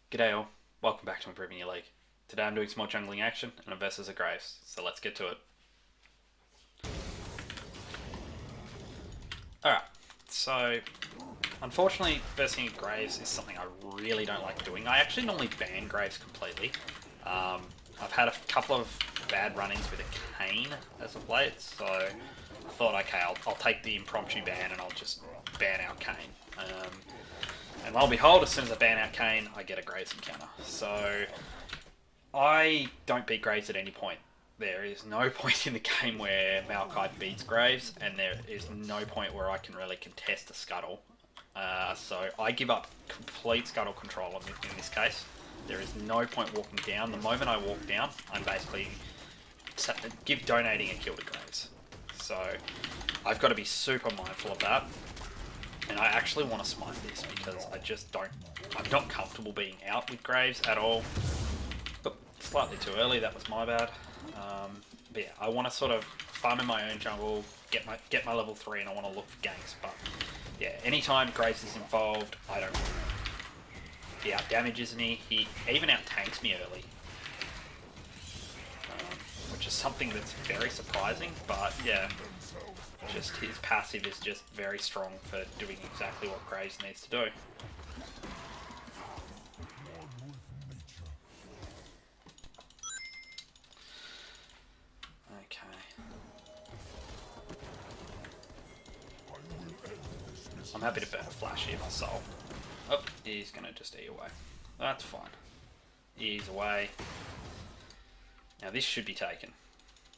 G'day all, welcome back to Improving Your League. Today I'm doing some more jungling action and I'm versus a Graves, so let's get to it. Alright, so unfortunately versing Graves is something I really don't like doing. I actually normally ban Graves completely. I've had a couple of bad run-ins with a Kane as of late, so I thought, okay, I'll take the impromptu ban and I'll just ban out Kane. And lo and behold, as soon as I ban out Kane, I get a Graves encounter. So I don't beat Graves at any point. There is no point in the game where Maokai beats Graves, and there is no point where I can really contest a scuttle. So I give up complete scuttle control in this case. There is no point walking down. The moment I walk down, I'm basically donating a kill to Graves. So I've got to be super mindful of that. And I actually want to smite this because I just don't... I'm not comfortable being out with Graves at all. But slightly too early, that was my bad. But yeah, I want to sort of farm in my own jungle, get my level 3, and I want to look for ganks. But yeah, anytime Graves is involved, I don't... He out damages me, he even out tanks me early. Which is something that's very surprising, but yeah. Just his passive is just very strong for doing exactly what Graves needs to do. Okay. I'm happy to burn a flash here myself. Oh, he's gonna just E away. That's fine. E's away. Now this should be taken.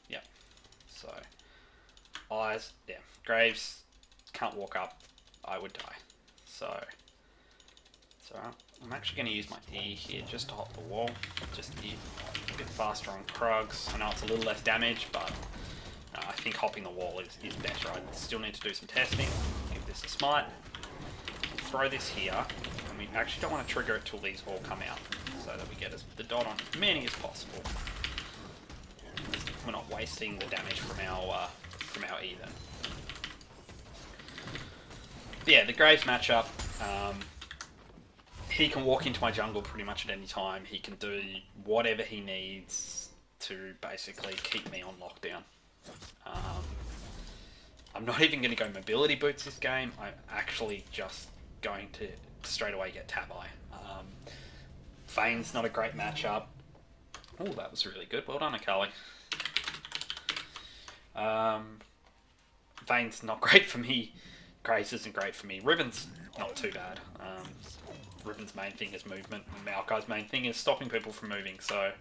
Yep. So... Eyes, yeah. Graves can't walk up. I would die. So I'm actually going to use my E here just to hop the wall. Just be a bit faster on Krugs. I know it's a little less damage, but I think hopping the wall is better. I still need to do some testing. Give this a smite. Throw this here. And we actually don't want to trigger it till these all come out, so that we get the dot on as many as possible. We're not wasting the damage from our E then. But yeah, the Graves matchup, he can walk into my jungle pretty much at any time. He can do whatever he needs to basically keep me on lockdown. I'm not even going to go mobility boots this game. I'm actually just going to straight away get Tabi. Vayne's not a great matchup. Oh, that was really good. Well done, Akali. Vayne's not great for me. Grace isn't great for me. Riven's not too bad. Riven's main thing is movement, and Maokai's main thing is stopping people from moving, so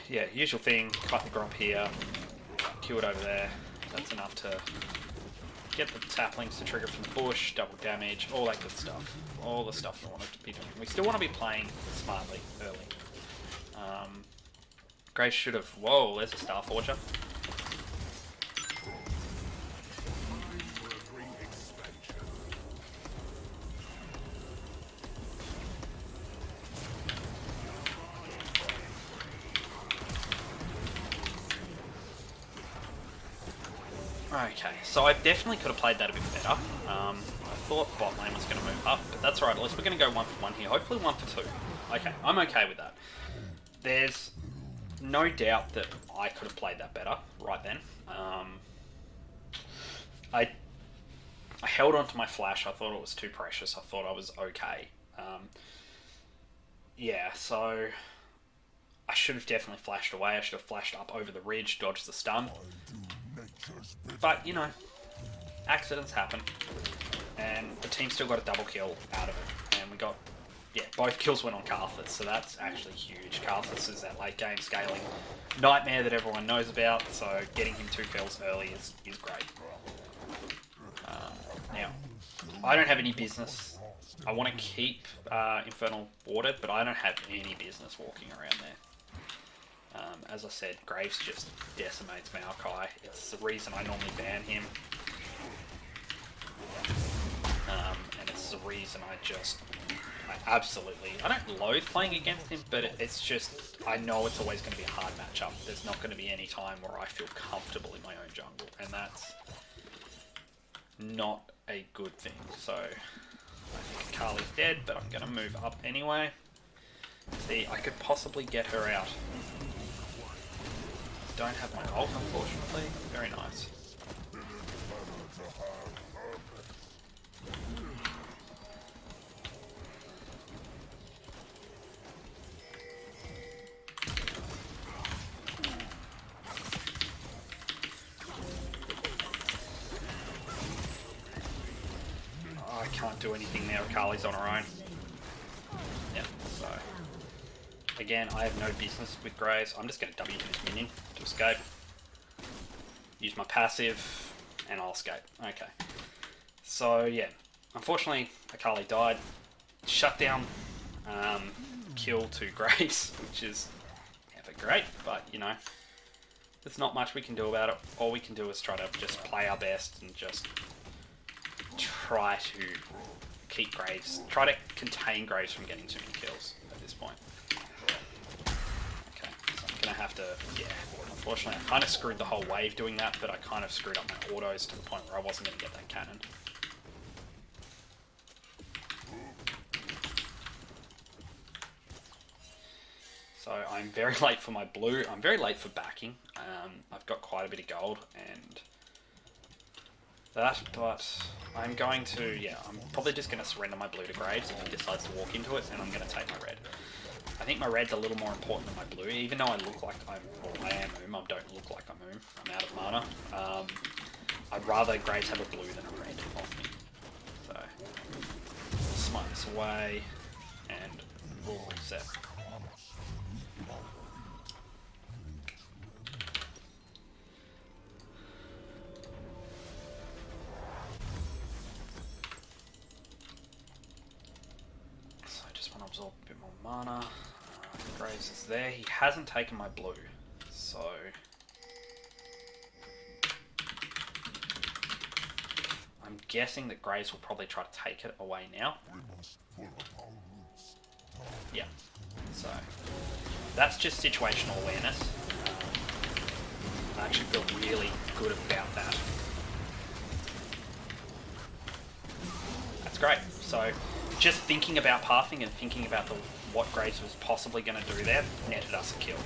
yeah, usual thing, cut the grub here, kill it over there. That's enough to get the saplings to trigger from the bush, double damage, all that good stuff. All the stuff we want to be doing. We still want to be playing smartly early. Grace should have... Whoa, there's a Star Forger. Okay, so I definitely could have played that a bit better. I thought bot lane was going to move up, but that's alright. At least we're going to go 1 for 1 here. Hopefully 1 for 2. Okay, I'm okay with that. There's no doubt that I could have played that better right then. I held on to my flash. I thought it was too precious. I thought I was okay. Yeah, so I should have definitely flashed away. I should have flashed up over the ridge, dodged the stun. But, you know, accidents happen. And the team still got a double kill out of it. And we got... Yeah, both kills went on Karthus, so that's actually huge. Karthus is that late game scaling nightmare that everyone knows about, so getting him 2 kills early is great. Now, I don't have any business. I want to keep Infernal watered, but I don't have any business walking around there. As I said, Graves just decimates Maokai. It's the reason I normally ban him. And it's the reason I don't loathe playing against him, but it's just, I know it's always going to be a hard matchup. There's not going to be any time where I feel comfortable in my own jungle, and that's not a good thing. So I think Akali's dead, but I'm going to move up anyway. See, I could possibly get her out. Don't have my ult, unfortunately. Very nice. I can't do anything there. Akali's on her own. Yep, so... Again, I have no business with Graves. I'm just going to W his minion to escape. Use my passive, and I'll escape. Okay. So, yeah. Unfortunately, Akali died. Shutdown. Kill to Graves, which is never great, but, you know, there's not much we can do about it. All we can do is try to just play our best and just try to keep Graves, try to contain Graves from getting too many kills at this point. Okay, so I'm gonna have to, yeah, unfortunately I kind of screwed the whole wave doing that, but I kind of screwed up my autos to the point where I wasn't gonna get that cannon. So I'm very late for my blue, I'm very late for backing. I've got quite a bit of gold and that, but I'm going to, yeah, I'm probably just going to surrender my blue to Graves if he decides to walk into it, and I'm going to take my red. I think my red's a little more important than my blue, even though I look like I am Oom, I don't look like I'm Oom, I'm out of mana. I'd rather Graves have a blue than a red off me. So, smite this away, and we'll reset. Absorb a bit more mana. Graves is there. He hasn't taken my blue, so I'm guessing that Graves will probably try to take it away now. Yeah, so that's just situational awareness. I actually feel really good about that. That's great. So just thinking about pathing and thinking about what Graves was possibly going to do there netted us a kill.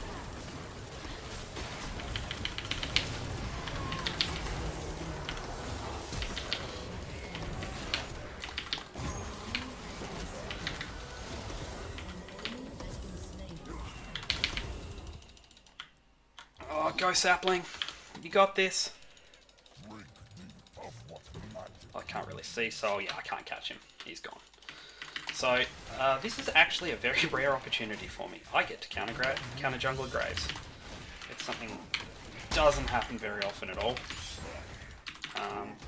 Oh, go Sapling. You got this. I can't really see, so yeah, I can't catch him. He's gone. So, this is actually a very rare opportunity for me. I get to counter jungler Graves. It's something that doesn't happen very often at all.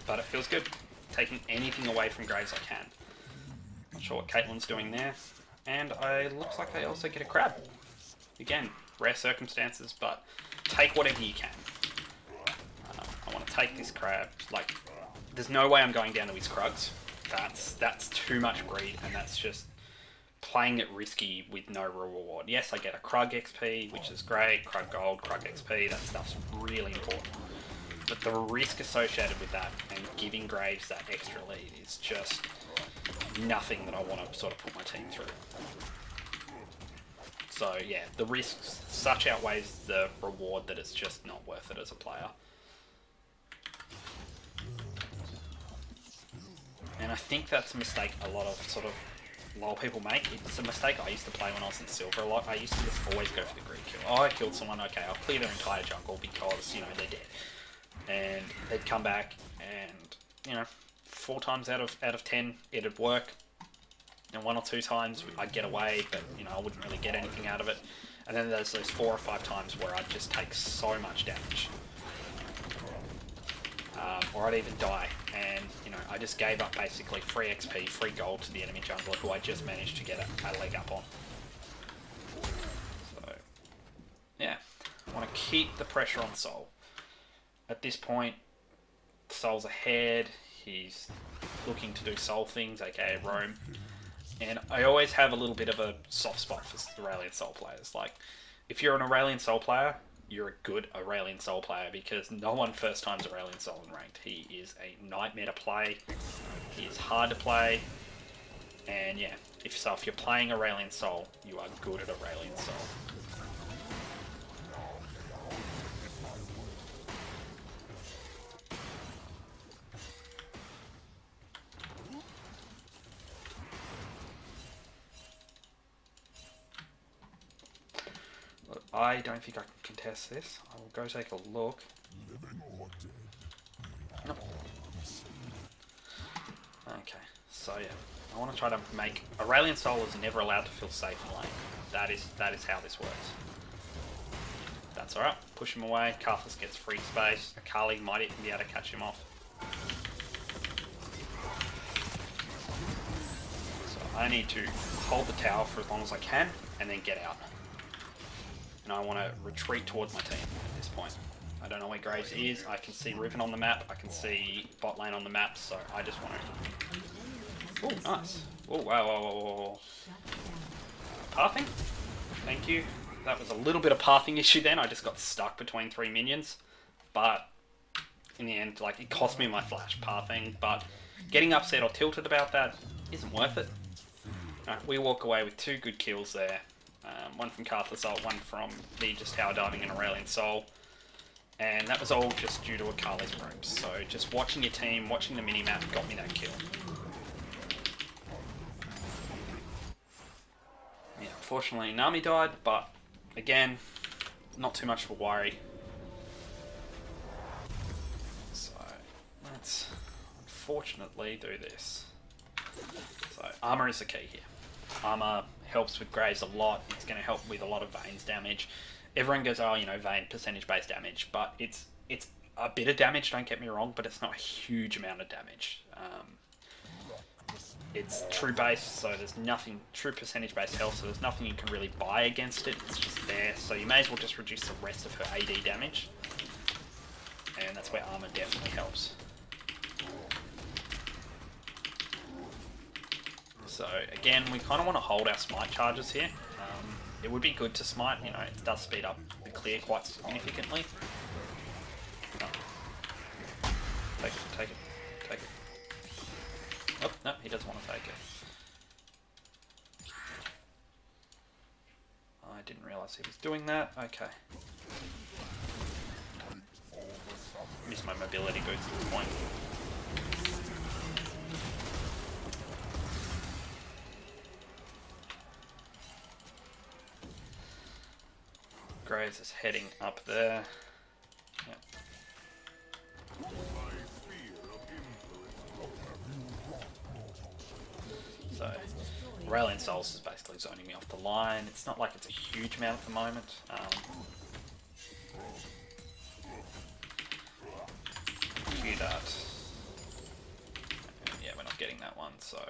But it feels good. Taking anything away from Graves I can. Not sure what Caitlyn's doing there. And looks like I also get a crab. Again, rare circumstances, but take whatever you can. I want to take this crab. Like, there's no way I'm going down to his Krugs. That's too much greed, and that's just playing it risky with no reward. Yes, I get a Krug XP, which is great, Krug Gold, Krug XP, that stuff's really important. But the risk associated with that and giving Graves that extra lead is just nothing that I want to sort of put my team through. So yeah, the risk such outweighs the reward that it's just not worth it as a player. And I think that's a mistake a lot of sort of LoL people make. It's a mistake I used to play when I was in Silver a lot. I used to just always go for the greed kill. Oh, I killed someone, okay, I'll clear their entire jungle because, you know, they're dead. And they'd come back and, you know, 4 times out of 10 it'd work. And 1 or 2 times I'd get away, but, you know, I wouldn't really get anything out of it. And then there's those 4 or 5 times where I'd just take so much damage. Or I'd even die, and you know, I just gave up basically free XP, free gold to the enemy jungler who I just managed to get a leg up on. So, yeah, I want to keep the pressure on Sol. At this point, Sol's ahead, he's looking to do Sol things, aka roam, and I always have a little bit of a soft spot for Aurelion Sol players. Like, if you're an Aurelion Sol player, you're a good Aurelion Sol player because no one first times Aurelion Sol in ranked. He is a nightmare to play. He is hard to play. And yeah, if you're playing Aurelion Sol, you are good at Aurelion Sol. Look, I don't think I can contest this. I will go take a look. Nope. Okay, so yeah, I want to try to make Aurelion Sol is never allowed to feel safe in lane. That is how this works. That's alright. Push him away. Karthus gets free space. Akali might even be able to catch him off. So I need to hold the tower for as long as I can and then get out. And I want to retreat towards my team at this point. I don't know where Graves is. I can see Riven on the map. I can see bot lane on the map. So I just want to... Oh, nice. Oh, wow, wow, wow, wow. Pathing? Thank you. That was a little bit of pathing issue then. I just got stuck between 3 minions. But in the end, like, it cost me my flash pathing. But getting upset or tilted about that isn't worth it. Alright, we walk away with 2 good kills there. One from Karthus ult, one from me just tower diving in Aurelion Sol. And that was all just due to Akali's ropes. So just watching your team, watching the minimap got me that kill. Yeah, unfortunately Nami died, but again, not too much of a worry. So let's unfortunately do this. So armor is the key here. Armor helps with Graves a lot. It's going to help with a lot of Vayne's damage. Everyone goes, oh, you know, Vayne percentage-based damage, but it's a bit of damage, don't get me wrong, but it's not a huge amount of damage. It's true base, so there's nothing, true percentage-based health, so there's nothing you can really buy against it. It's just there, so you may as well just reduce the rest of her AD damage. And that's where armor definitely helps. So again, we kind of want to hold our smite charges here. It would be good to smite, you know, it does speed up the clear quite significantly. Oh. Take it, take it, take it. Oh, no, he doesn't want to take it. I didn't realise he was doing that. Okay. Missed my mobility boots at this point. Graves is heading up there. Yep. So, Aurelion Souls is basically zoning me off the line. It's not like it's a huge amount at the moment. Cue that. Yeah, we're not getting that one, so...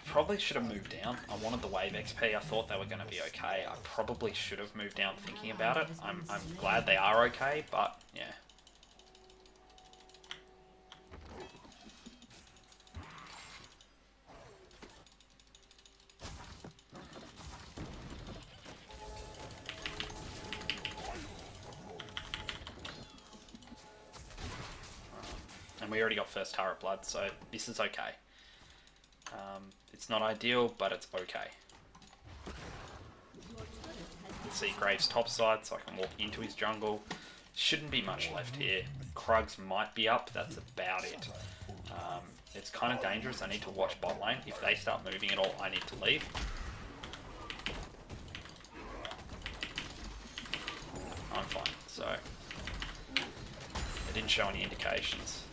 Probably should have moved down. I wanted the wave XP. I thought they were going to be okay. I probably should have moved down thinking about it. I'm glad they are okay, but yeah. And we already got first turret blood, so this is okay. It's not ideal, but it's okay. See Graves top side, so I can walk into his jungle. Shouldn't be much left here. Krugs might be up, that's about it. It's kind of dangerous, I need to watch bot lane. If they start moving at all, I need to leave. I'm fine, so... They didn't show any indications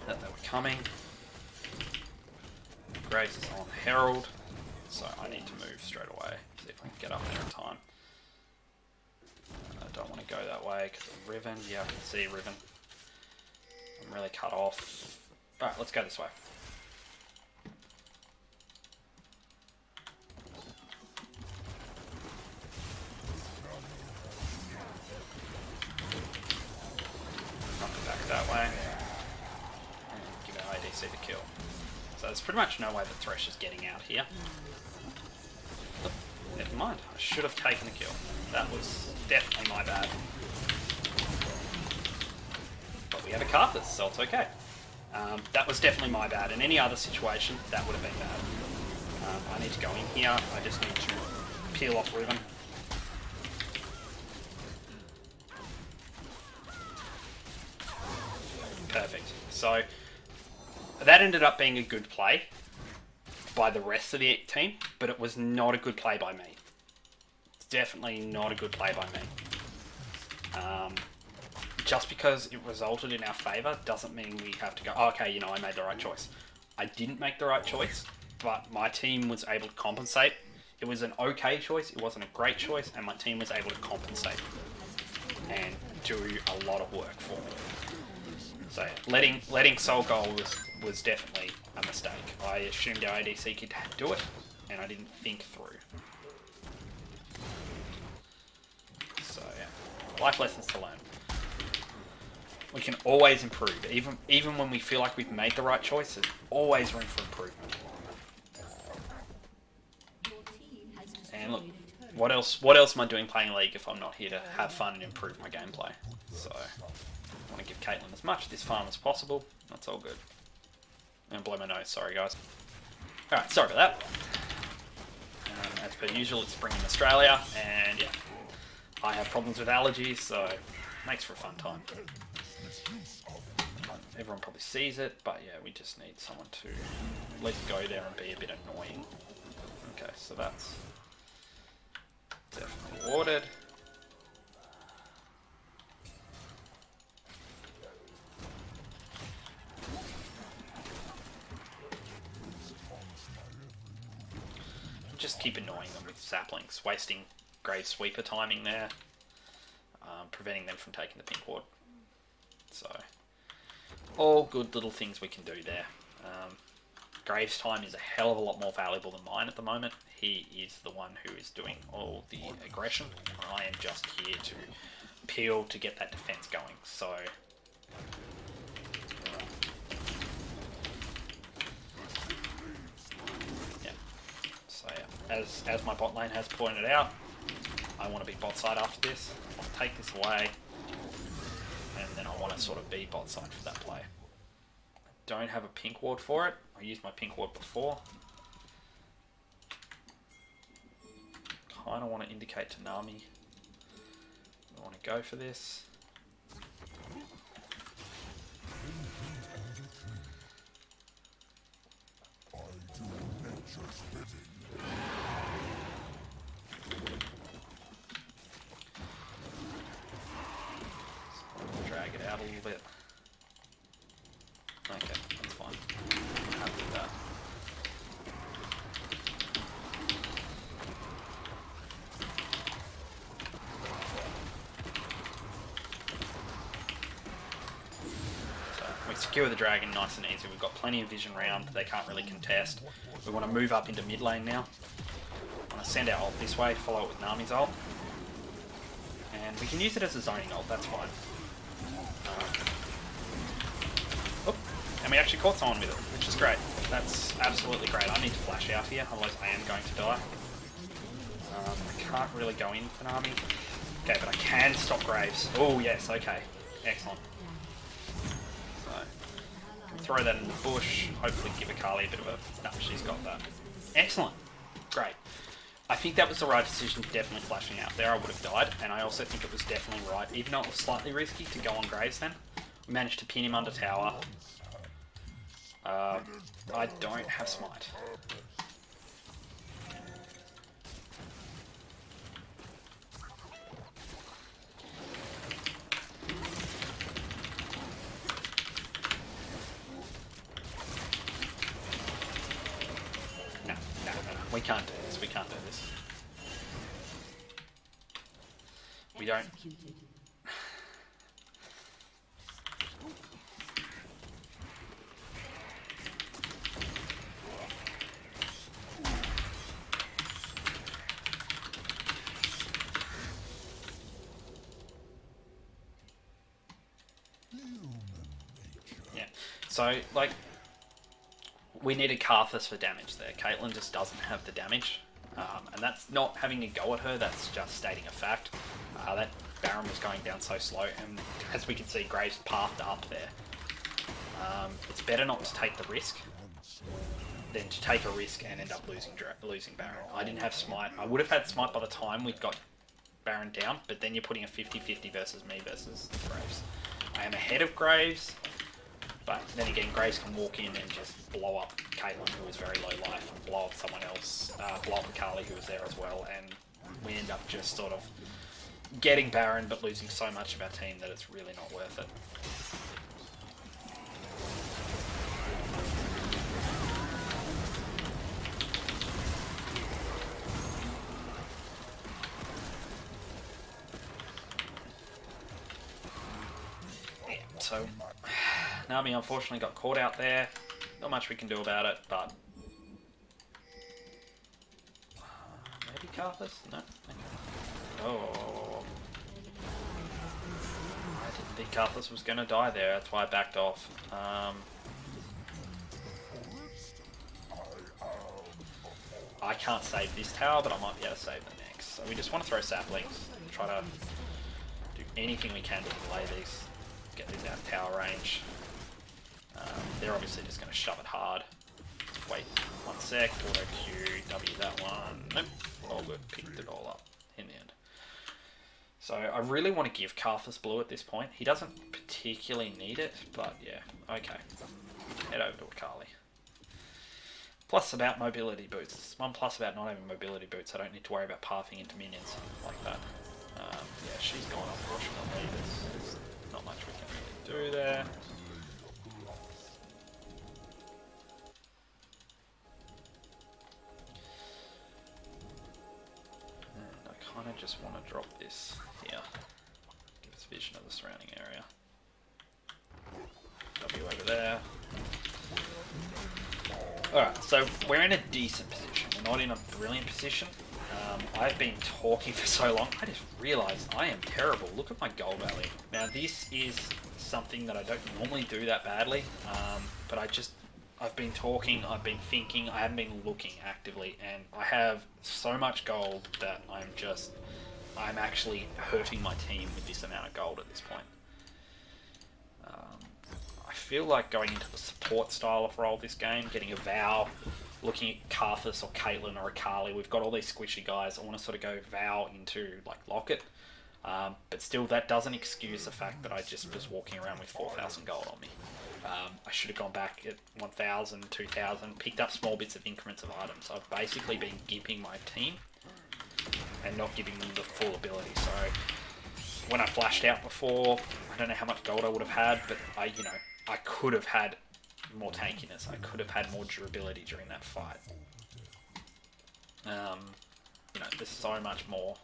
that they were coming. Graves is on Herald, so I need to move straight away, see if I can get up there in time. I don't want to go that way because of Riven. Yeah, I can see Riven. I'm really cut off. Alright, let's go this way. Knock it back that way. And give our ADC the kill. So there's pretty much no way that Thresh is getting out here. Oh, never mind, I should have taken the kill. That was definitely my bad. But we have a Karthus, so it's okay. That was definitely my bad. In any other situation, that would have been bad. I need to go in here. I just need to peel off Riven. Perfect. So that ended up being a good play by the rest of the team, but it was not a good play by me. It's definitely not a good play by me. Just because it resulted in our favour doesn't mean we have to go, oh, okay, you know, I made the right choice. I didn't make the right choice, but my team was able to compensate. It was an okay choice, it wasn't a great choice, and my team was able to compensate and do a lot of work for me. So letting Soul Goal was definitely a mistake. I assumed our ADC could do it, and I didn't think through. So yeah, life lessons to learn. We can always improve, even when we feel like we've made the right choice. There's always room for improvement. And look, what else am I doing playing League if I'm not here to have fun and improve my gameplay? So I want to give Caitlyn as much of this farm as possible. That's all good. I'm gonna blow my nose, sorry guys. Alright, sorry about that. As per usual, it's spring in Australia, and yeah, I have problems with allergies, so it makes for a fun time. Everyone probably sees it, but yeah, we just need someone to at least go there and be a bit annoying. Okay, so that's definitely ordered. Just keep annoying them with saplings, wasting Grave Sweeper timing there, preventing them from taking the pink ward. So, all good little things we can do there. Graves' time is a hell of a lot more valuable than mine at the moment. He is the one who is doing all the aggression. I am just here to peel to get that defense going. So, yeah. So yeah, as my bot lane has pointed out, I want to be bot side after this. I want to take this away, and then I want to sort of be bot side for that play. I don't have a pink ward for it. I used my pink ward before. Kind of want to indicate to Nami I want to go for this. Drag it out a little bit. Okay, that's fine. I'm happy with that. So we secure the dragon nice and easy. We've got plenty of vision round. They can't really contest. We want to move up into mid lane now. I want to send our ult this way, follow it with Nami's ult. And we can use it as a zoning ult, that's fine. And we actually caught someone with it, which is great. That's absolutely great. I need to flash out here, otherwise I am going to die. I can't really go in for Nami. Okay, but I can stop Graves. Oh yes, okay. Excellent. So, can throw that in the bush, hopefully give Akali a bit of a... No, she's got that. Excellent. Great. I think that was the right decision, definitely flashing out there. I would have died, and I also think it was definitely right, even though it was slightly risky, to go on Graves then. We managed to pin him under tower. I don't have smite. No, we can't do this, we can't do this. We don't... So, like, we needed Karthus for damage there. Caitlyn just doesn't have the damage. And that's not having a go at her, that's just stating a fact. That Baron was going down so slow, and as we can see, Graves pathed up there. It's better not to take the risk than to take a risk and end up losing Baron. I didn't have Smite. I would have had Smite by the time we'd got Baron down, but then you're putting a 50-50 versus me versus Graves. I am ahead of Graves, but then again, Graves can walk in and just blow up Caitlyn, who was very low life, and blow up someone else, blow up Akali, who was there as well, and we end up just sort of getting Baron, but losing so much of our team that it's really not worth it. So, Nami unfortunately got caught out there. Not much we can do about it, but... maybe Karthus? No? Okay. Oh. I didn't think Karthus was going to die there, that's why I backed off. I can't save this tower, but I might be able to save the next. So we just want to throw saplings. Try to do anything we can to delay these. Get these out of tower range. They're obviously just going to shove it hard. Wait 1 sec, auto Q, W that one. Nope, all good. Picked it all up in the end. So I really want to give Karthus blue at this point. He doesn't particularly need it, but yeah, okay. Head over to Akali. Plus about mobility boots. One plus about not having mobility boots, I don't need to worry about pathing into minions like that. Yeah, she's gone unfortunately. There's not much we can really do there. And I kind of just want to drop this here. Give us vision of the surrounding area. W over there. Alright, so we're in a decent position. We're not in a brilliant position. I've been talking for so long, I just realised I am terrible. Look at my goal value. Now this is something that I don't normally do that badly, but I've been talking, I've been thinking, I haven't been looking actively, and I have so much gold that I'm actually hurting my team with this amount of gold at this point. I feel like going into the support style of role this game, getting a Vow, looking at Karthus or Caitlyn or Akali, we've got all these squishy guys. I want to sort of go Vow into like Locket, but still that doesn't excuse the fact that I just was walking around with 4,000 gold on me. I should have gone back at 1,000, 2,000, picked up small bits of increments of items. I've basically been gimping my team and not giving them the full ability. So when I flashed out before, I don't know how much gold I would have had, but I could have had more tankiness. I could have had more durability during that fight. There's so much more.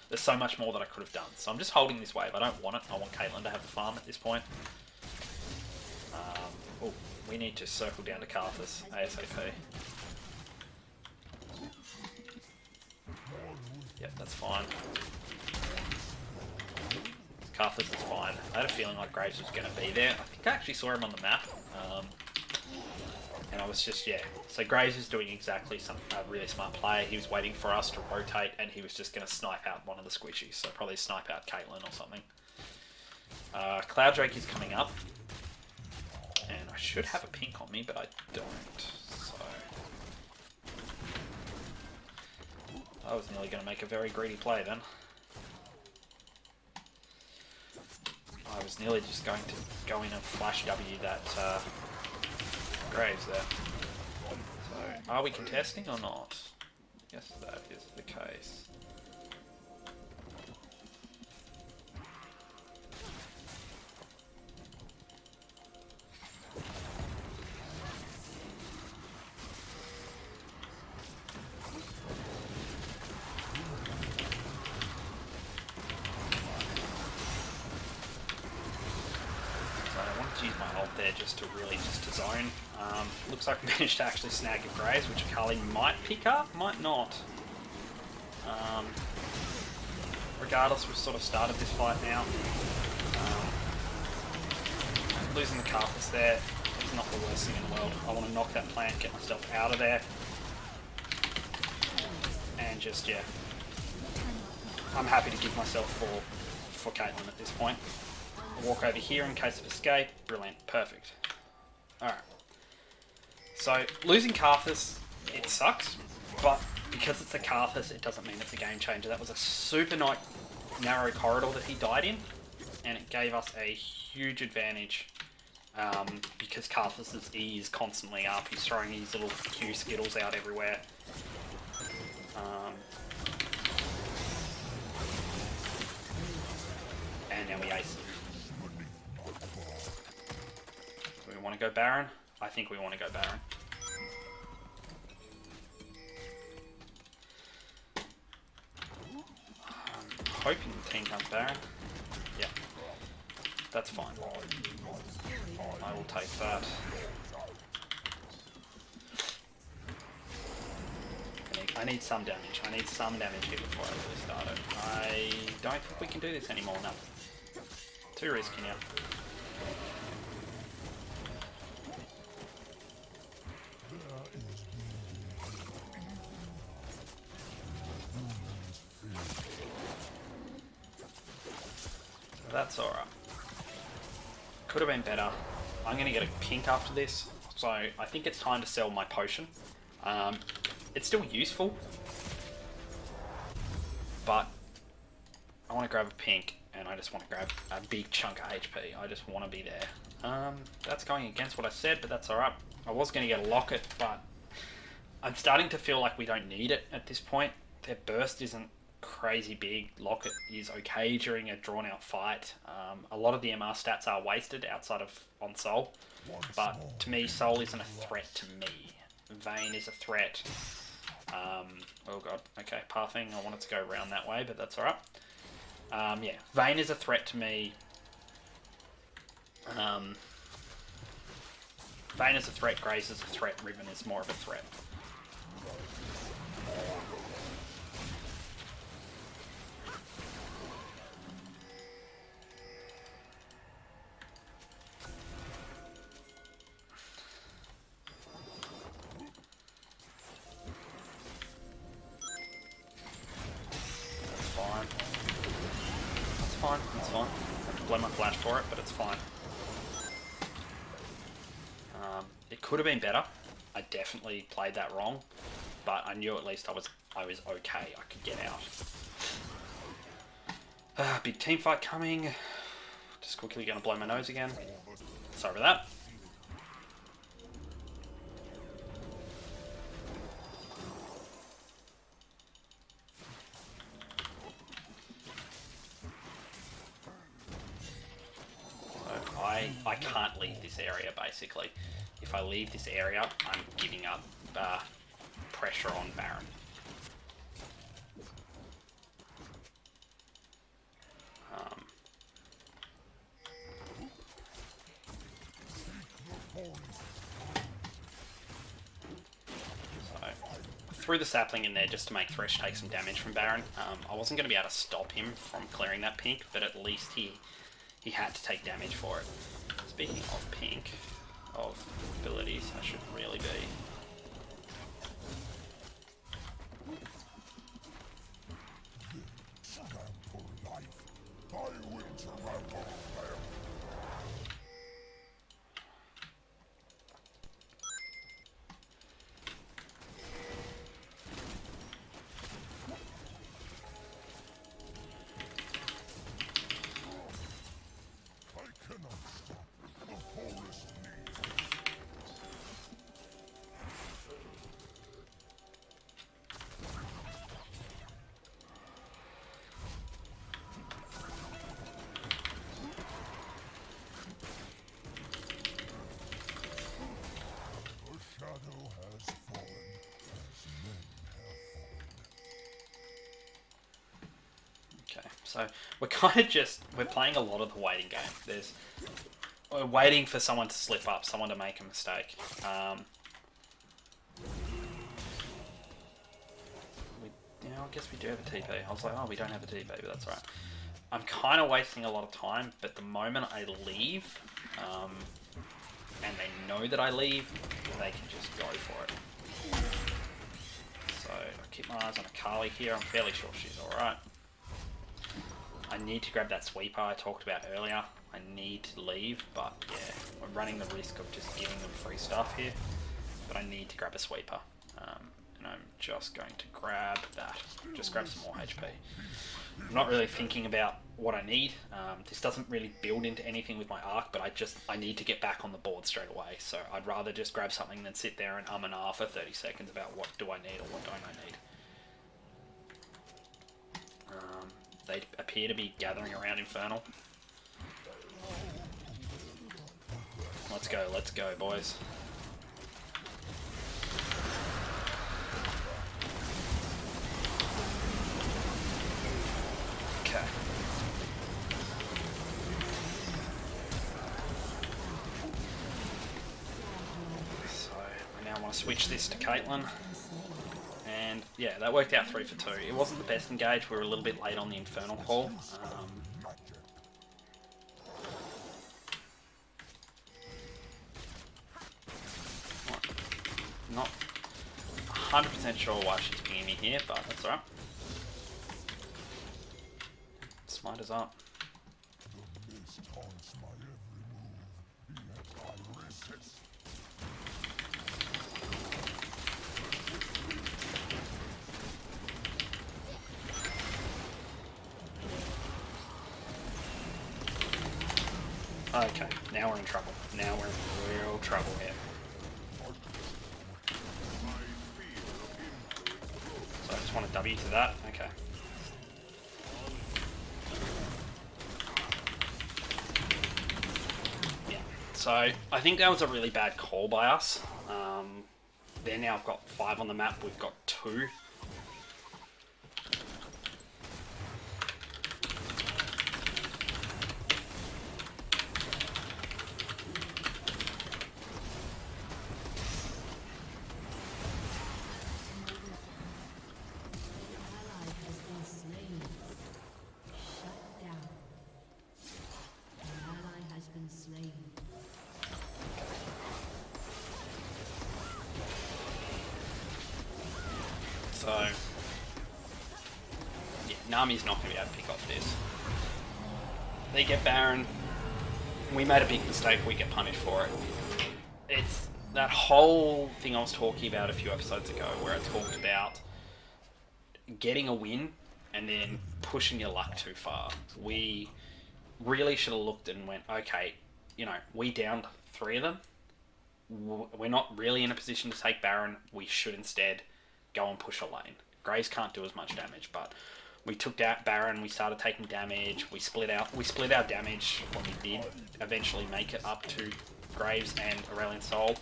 There's so much more that I could have done. So I'm just holding this wave. I don't want it. I want Caitlyn to have the farm at this point. Oh, we need to circle down to Karthus ASAP. Yep, that's fine. Karthus is fine. I had a feeling like Graves was going to be there. I think I actually saw him on the map. And I was just, yeah. So Graves was doing exactly a really smart play. He was waiting for us to rotate and he was just going to snipe out one of the squishies. So probably snipe out Caitlyn or something. Cloud Drake is coming up. And I should have a pink on me, but I don't. So I was nearly going to make a very greedy play then. I was nearly just going to go in and flash W that Graves there. So, are we contesting or not? Yes, that is the case. Use my ult there just to really to zone. Looks like we managed to actually snag a Graves, which Akali might pick up, might not. Regardless, we've sort of started this fight now. Losing the Karthus there is not the worst thing in the world. I want to knock that plant, get myself out of there. And just, yeah. I'm happy to give myself for Caitlyn at this point. Walk over here in case of escape. Brilliant. Perfect. Alright. So, losing Karthus, it sucks, but because it's a Karthus, it doesn't mean it's a game changer. That was a super narrow corridor that he died in, and it gave us a huge advantage because Karthus's E is constantly up. He's throwing his little Q Skittles out everywhere. And now we ace it. Do we want to go Baron? I think we want to go Baron. I'm hoping the team comes Baron. Yeah, that's fine. I will take that. I need some damage. I need some damage here before I really start it. I don't think we can do this anymore, no. Too risky now. That's alright. Could have been better. I'm going to get a pink after this, so I think it's time to sell my potion. It's still useful, but I want to grab a pink, and I just want to grab a big chunk of HP. I just want to be there. That's going against what I said, but that's alright. I was going to get a locket, but I'm starting to feel like we don't need it at this point. Their burst isn't crazy big. Locket is okay during a drawn out fight. A lot of the MR stats are wasted outside of on Soul, but to me Soul isn't a threat to me. Vayne is a threat. Oh god, okay, pathing, I wanted to go around that way, but that's alright. Yeah, Vayne is a threat to me. Vayne is a threat, Grace is a threat, Riven is more of a threat. It's fine. I have to blow my flash for it, but it's fine. It could have been better. I definitely played that wrong, but I knew at least I was okay. I could get out. Big team fight coming. Just quickly gonna blow my nose again. Sorry for that. I can't leave this area, basically. If I leave this area, I'm giving up pressure on Baron. Threw the sapling in there just to make Thresh take some damage from Baron. I wasn't going to be able to stop him from clearing that pink, but at least he had to take damage for it. Speaking of pink, of abilities, I should really be. So we're kind of we're playing a lot of the waiting game. We're waiting for someone to slip up, someone to make a mistake. I guess we do have a TP. I was like, oh, we don't have a TP, but that's alright. I'm kind of wasting a lot of time, but the moment I leave, and they know that I leave, they can just go for it. So I keep my eyes on Akali here. I'm fairly sure she's alright. I need to grab that sweeper I talked about earlier. I need to leave, but yeah, I'm running the risk of just giving them free stuff here. But I need to grab a sweeper. And I'm just going to grab that. Just grab some more HP. I'm not really thinking about what I need. This doesn't really build into anything with my arc, but I need to get back on the board straight away. So I'd rather just grab something than sit there and and ah for 30 seconds about what do I need or what don't I need. They appear to be gathering around Infernal. Let's go, boys. Okay. So I now want to switch this to Caitlyn. And yeah, that worked out 3 for 2. It wasn't the best engage, we were a little bit late on the Infernal call. Not 100% sure why she's pinging me here, but that's alright. Smite is up. Okay, now we're in trouble. Now we're in real trouble here. So I just want a W to that. Okay. Yeah. So I think that was a really bad call by us. There now I've got 5 on the map. We've got 2. So, yeah, Nami's not going to be able to pick off this. They get Baron. We made a big mistake. We get punished for it. It's that whole thing I was talking about a few episodes ago where I talked about getting a win and then pushing your luck too far. We really should have looked and went, okay, you know, we downed 3 of them. We're not really in a position to take Baron. We should instead go and push a lane. Graves can't do as much damage, but we took out Baron, we started taking damage, we split our damage when we did eventually make it up to Graves and Aurelion Sol,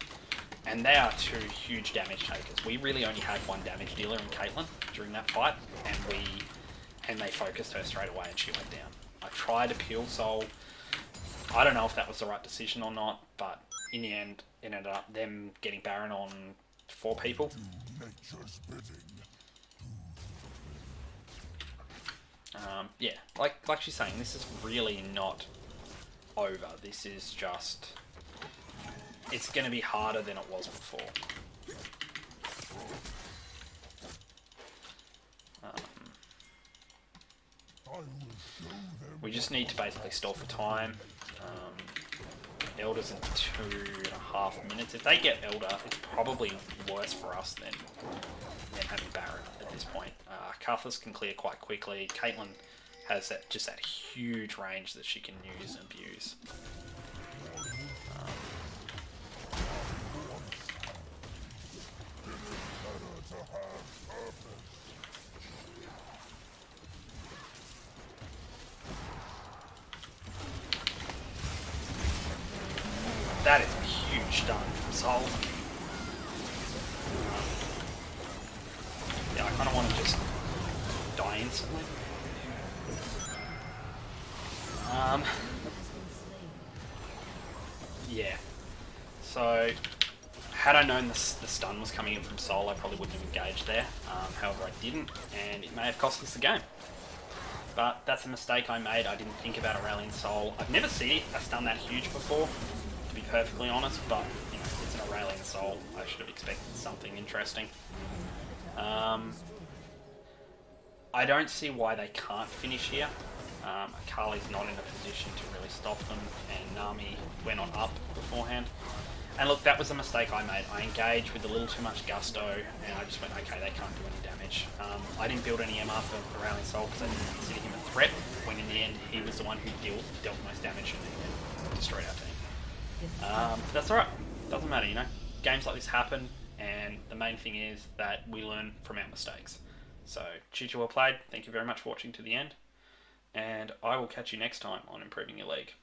and they are 2 huge damage takers. We really only had 1 damage dealer in Caitlyn during that fight, and they focused her straight away and she went down. I tried to peel Sol. I don't know if that was the right decision or not, but in the end it ended up them getting Baron on 4 people. Yeah, like she's saying, this is really not over. This is just... It's going to be harder than it was before. We just need to basically stall for time. Elder's in 2.5 minutes. If they get Elder, it's probably worse for us than having Baron at this point. Karthus can clear quite quickly. Caitlyn has just that huge range that she can use and abuse. That is a huge stun from Sol. Yeah, I kind of want to just die instantly. Yeah. So, had I known the stun was coming in from Sol, I probably wouldn't have engaged there. However, I didn't, and it may have cost us the game. But that's a mistake I made. I didn't think about Aurelion Sol. I've never seen a stun that huge before, to be perfectly honest, but you know, it's an Aurelion Sol. I should have expected something interesting. I don't see why they can't finish here. Akali's not in a position to really stop them, and Nami went on up beforehand. And look, that was a mistake I made. I engaged with a little too much gusto, and I just went, okay, they can't do any damage. I didn't build any MR for Rally Soul because I didn't consider him a threat, when in the end he was the one who dealt the most damage and destroyed our team. That's alright. Doesn't matter, you know. Games like this happen, and the main thing is that we learn from our mistakes. So, GG well played. Thank you very much for watching to the end, and I will catch you next time on Improving Your League.